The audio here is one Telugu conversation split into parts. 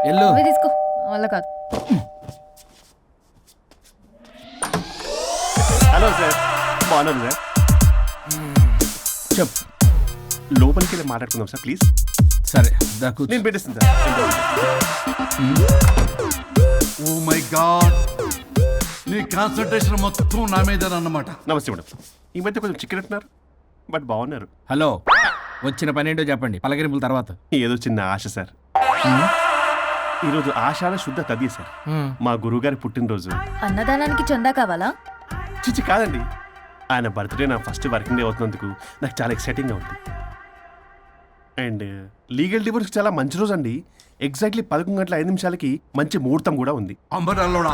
ఎల్లు నువ్వే తీసుకో వల్ల కాదు. హలో సార్, బాగున్నాను సార్. చెప్పు. లోపలికి వెళ్ళి మాట్లాడుకుందాం సార్ ప్లీజ్. సరే దాకు నేను పెట్టేస్తాను సార్. ఓ మై గాడ్, నీ కాన్సన్ట్రేషన్ మొత్తం నా మీద అన్నమాట. నమస్తే మేడం. ఈ మధ్య కొంచెం చిక్కినట్టున్నారు, బట్ బాగున్నారు. హలో, వచ్చిన పని ఏంటో చెప్పండి, పలకరింపుల తర్వాత. ఏదో చిన్న ఆశ సార్. ఈరోజు ఆషాఢ శుద్ధ తది సార్, మా గురువుగారి పుట్టినరోజు. అన్నదానానికి చందా కావాలా? చిచ్చి కాదండి, ఆయన బర్త్డే నా ఫస్ట్ వర్కింగ్ డే అవుతున్నందుకు నాకు చాలా ఎక్సైటింగ్గా ఉంది. అండ్ లీగల్ డివోర్స్ చాలా మంచి రోజు అండి. ఎగ్జాక్ట్లీ 11:05 మంచి ముహూర్తం కూడా ఉంది. అంబరాల్లోడా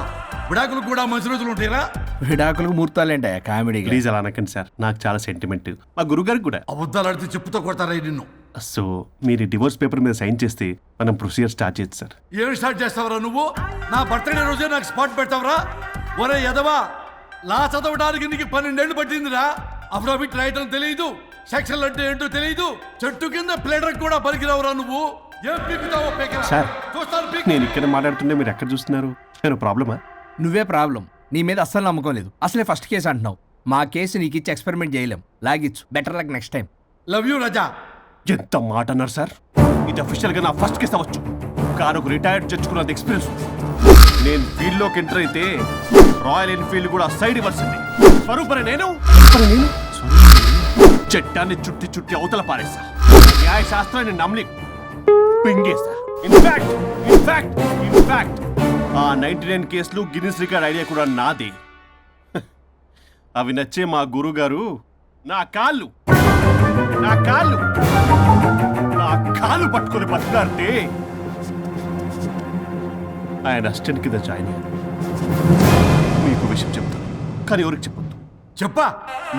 విడాకులు కూడా మంచి రోజులు ఉంటాయిరా? విడాకులకు ముహూర్తాలేంటే కామెడీ. ప్లీజ్ అలా అనకండి సార్, నాకు చాలా సెంటిమెంట్, మా గురువుగారికి కూడా. అబద్ధాలు ఆడితే చెప్పుతో కొడతారా నిన్ను? సో మీరు డివోర్స్ పేపర్ మీద సైన్ చేస్తే మనం ప్రొసీజర్ స్టార్ట్ చేయొచ్చు సార్. ఏం స్టార్ట్ చేస్తావరా నువ్వు? నా బర్త్డే రోజే నాకు స్పాట్ పెడతావరా? ఒరే ఎదవా, లా చదవడానికి నీకు 12 ఏళ్ళు పట్టిందిరా. అఫిడవిట్ రాయటం తెలియదు, సెక్షన్లు అంటే ఏంటో తెలియదు, చెట్టు కింద ప్లేడర్ కూడా పలికిరావురా నువ్వు. ఏం పీకుతావో పీకరా. సార్, చూస్తాను పీకు. నేను ఇక్కడ మాట్లాడుతుంటే మీరు ఎక్కడ చూస్తున్నారు? నేను ప్రాబ్లమా? నువ్వే ప్రాబ్లం. నీ మీద అస్సలు నమ్మకం లేదు. అసలే ఫస్ట్ కేసు అంటున్నావు. మా కేసు నీకు ఇచ్చి ఎక్స్పెరిమెంట్ చేయలేం. లాగిచ్చు. Better luck next time. Love you Raja. ఎంత మాట అన్నారు సార్. ఇది అఫీషియల్ గా నా ఫస్ట్ కేసు అవ్వచ్చు, కానీ ఒక రిటైర్డ్ జడ్జ్కున్నంత ఎక్స్పీరియన్స్. నేను ఫీల్డ్ లోకి ఎంటర్ అయితే రాయల్ ఎన్ఫీల్డ్ కూడా సైడ్ ఇవ్వాల్సింది. పరుపరి నేను చట్టాన్ని చుట్టి చుట్టి అవతల పారేస్తా. న్యాయ శాస్త్రాన్ని నమ్మి పింగేస్తా. ఇన్ఫాక్ట్ ఆ 99 కేసులు గిన్నిస్ రికార్డ్ ఐడియా కూడా నాదే. అవి నచ్చే మా గురువు గారు నా కాళ్ళు పట్టుకొని బతికాడితే ఆయన అసిస్టెంట్ కింద జాయిన్ అయ్యాను. మీకు విషయం చెప్తాను, కానీ ఎవరికి చెప్పొద్దు. చెప్పా.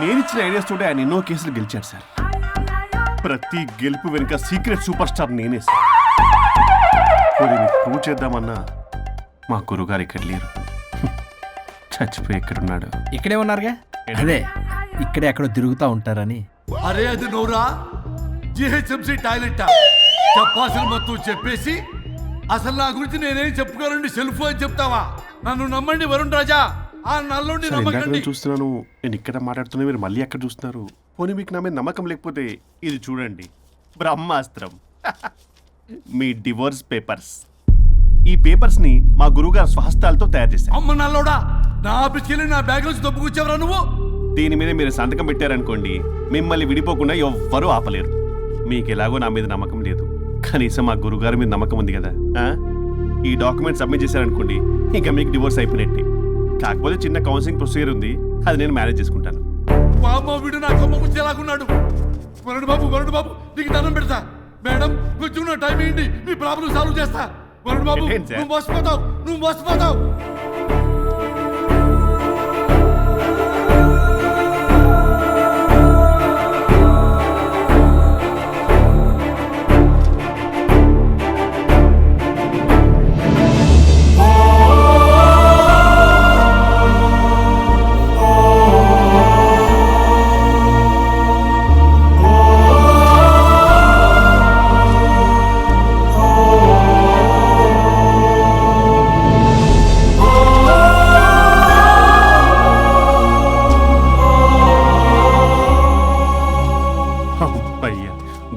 నేనిచ్చిన ఐడియాస్ తోటి ఆయన ఎన్నో కేసులు గెలిచాడు సార్. ప్రతి గెలుపు వెనుక సీక్రెట్ సూపర్ స్టార్ నేనే సార్. ప్రూవ్ చేద్దామన్నా మా గురుగారు ఇక్కడ లేరు. చచ్చిపోయి ఎక్కడున్నాడు? ఇక్కడే ఉన్నారుగా. అదే ఇక్కడే ఎక్కడో తిరుగుతూ ఉంటారని. అరే అది నోరా, జిహెచ్ఎంసీ టాయిలెట్. చెప్పాల్సిన మొత్తం చెప్పేసి అసలు నా గురించి నేనేం చెప్పుకోనండి సెల్ఫ్ అని చెప్తావా? నన్ను నమ్మండి వరుణ్ రాజా, ఆ నల్లుండి నమ్మకండి. చూస్తున్నాను, నేను ఇక్కడ మాట్లాడుతున్నా, మీరు మళ్ళీ ఎక్కడ చూస్తున్నారు? పోనీ మీకు నా మీద నమ్మకం లేకపోతే ఇది చూడండి, బ్రహ్మాస్త్రం. మీ డివోర్స్ పేపర్స్. ఈ పేపర్స్ ని మా గురువుగారు స్వహస్తాలతో తయారు చేశారు. అమ్మ నల్లోడా, నా ఆఫీస్కి వెళ్ళి నా బ్యాగ్ నుంచి దొబ్బుకొచ్చావరా నువ్వు? దీని మీద మీరు సంతకం పెట్టారనుకోండి, మిమ్మల్ని విడిపోకుండా ఎవ్వరూ ఆపలేరు. మీకు ఎలాగో నా మీద నమ్మకం లేదు, కనీసం మా గురుగారి మీద నమ్మకం ఉంది కదా. ఈ డాక్యుమెంట్ సబ్మిట్ చేశారనుకోండి, ఇంకా మీకు డివోర్స్ అయిపోయినట్టే. కాకపోతే చిన్న కౌన్సిలింగ్ ప్రొసీజర్ ఉంది, అది నేను మేనేజ్ చేసుకుంటాను. బాబు వీడు నా కొమ్మ గుచ్చేలాగున్నాడు. వరుణ్ బాబు నీకు దండం పెడతా. మేడం కొంచెం నా టైం ఏంటి, మీ ప్రాబ్లం సాల్వ్ చేస్తా. వరుణ్ బాబు నువ్వు మోసపోతావు.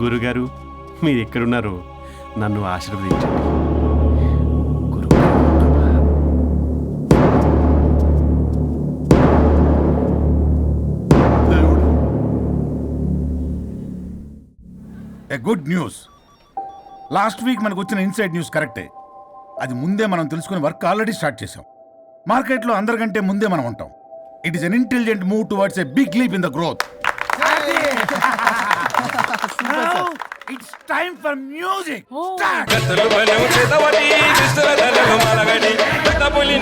గురుగారు, మీరు ఎక్కడున్నారో నన్ను ఆశీర్వదించండి. Good news. లాస్ట్ వీక్ మనకు వచ్చిన ఇన్సైడ్ న్యూస్ కరెక్టే. అది ముందే మనం తెలుసుకుని వర్క్ ఆల్రెడీ స్టార్ట్ చేసాం. మార్కెట్లో అందరికంటే ముందే మనం ఉంటాం. It is an intelligent move towards a big leap in the growth. It's time for music. కత్తలు బలము చేతవటి దిస్తల దలలు మలగడి పెద్ద పులి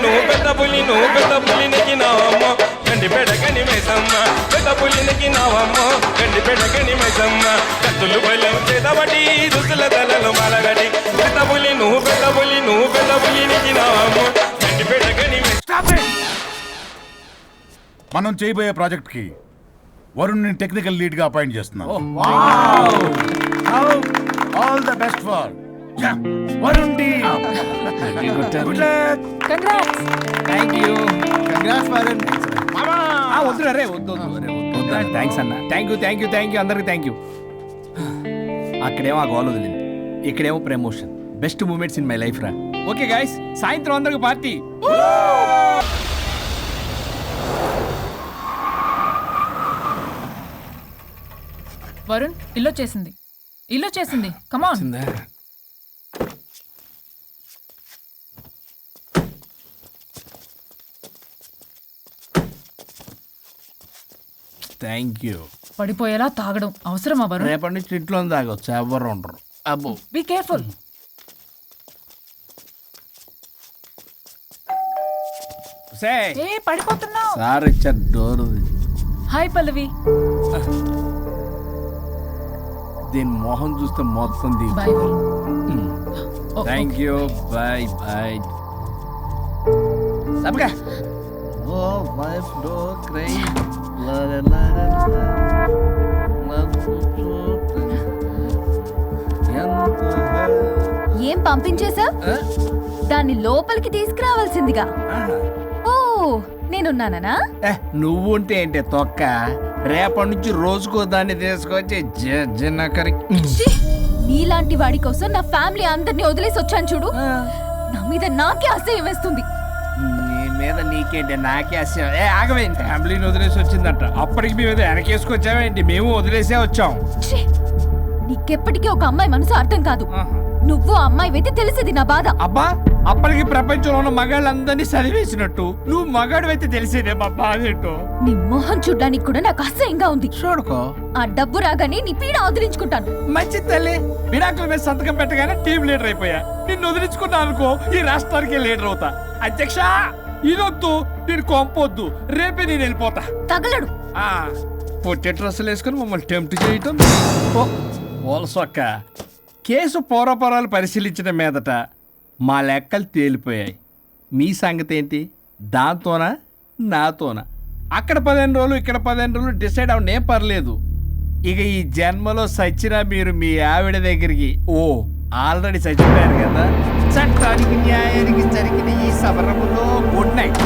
నెక్కినావమ్మ గండి పెడగని మైసమ్మ. పెద్ద పులి నెక్కినావమ్మ గండి పెడగని మైసమ్మ. కత్తలు బలము చేతవటి దిస్తల దలలు మలగడి పెద్ద పులి నెక్కినావమ్మ గండి పెడగని మైసమ్మ. మనం చేయబోయే ప్రాజెక్ట్ కి వరుణ్ ని టెక్నికల్ లీడ్ గా అపాయింట్ చేస్తున్నాం. All the best for Varun డి good luck. Congrats. Thank you. Congrats Varun. వద్దురా రే, వద్దు థ్యాంక్స్ అన్న. థ్యాంక్ యూ అందరికి థ్యాంక్ యూ. అక్కడేమో ఆ గోల్ వదిలింది, ఇక్కడేమో promotion. Best moments in my life రా. ఓకే గైస్, సాయంత్రం అందరికి పార్టీ. వరుణ్, ఇల్లు చేసింది కమాన్. Thank you. పడిపోయేలా తాగడం అవసరమా వరుణ్? రేపటి నుంచి ఇంట్లో తాగొచ్చు, ఎవరు ఉండరు. అబ్బో, బీ కేర్ఫుల్. ఏ పడిపోతున్నావు? సార్ ఇచ్చారు డోర్. హాయ్ పల్లవి. దీని మొహం చూస్తే మొత్తం bye Varun. Oh, thank you. Bye bye. సబ్గా ఓ వైఫ్ డో క్రై లా లా లా లా ఏం పంపించేశా? దాన్ని లోపలికి తీసుకురావాల్సిందిగా. ఓ, నేనున్నానా? నువ్వు ఉంటే ఏంటి తొక్క? రేపటి నుంచి రోజుకో దాన్ని తీసుకొచ్చి జిన్నకరి. ఛీ! నీలాంటి వాడి కోసం నా ఫ్యామిలీ అందరినీ వదిలేసి వచ్చాను చూడు. నా మీద నాకే అసహ్యం వేస్తుంది. నీ మీద నీకేంటి, నాకే అసహ్యం. ఆగవేంటి, ఫ్యామిలీని వదిలేసి వచ్చిందంట. అప్పటికి మేము ఏదో వెనకేసుకొచ్చామేంటి? మేము వదిలేసే వచ్చాం. ఛీ! నీకెప్పటికీ ఒక అమ్మాయి మనసు అర్థం కాదు. నువ్వు అమ్మాయి అయితే తెలిసేది నా బాధ. అబ్బా, అప్పటికి ప్రపంచంలో ఉన్న మగాళ్ళందరినీ చదివేసినట్టు నువ్వు మగాడు అయితే తెలిసేదే మా బాధ ఏంటో. నీ మొహం చూడ్డానికి కూడా నాకు అసహ్యంగా ఉంది. చూడుకో, ఆ డబ్బు రాగానే నీ పీడ వదిలించుకుంటాను. మంచి తల్లి. విడాకుల మీద సంతకం పెట్టగానే టీం లీడర్ అయిపోయా. నిన్ను వదిలించుకున్నా అనుకో, ఈ రాష్ట్రానికి లీడర్ అవుతా. అధ్యక్ష, ఇదొద్దు, నేను కొంపొద్దు, రేపే నేను వెళ్ళిపోతా. తగలడు. పొట్టె డ్రెస్సులు వేసుకుని మమ్మల్ని టెంప్ట్ చేయటం. ఓల్సొక్క కేసు పూర్వపరాలు పరిశీలించిన మీదట మా లెక్కలు తేలిపోయాయి. మీ సంగతి ఏంటి? దాంతోనా నాతోనా? అక్కడ 15 రోజులు, ఇక్కడ 15 రోజులు డిసైడ్ అవనేం పర్లేదు. ఇక ఈ జన్మలో సచ్చినా మీరు మీ ఆవిడ దగ్గరికి ఆల్రెడీ చచ్చిపోయారు కదా. చట్టానికి న్యాయానికి జరిగిన ఈ సమరములో గుడ్ నైట్.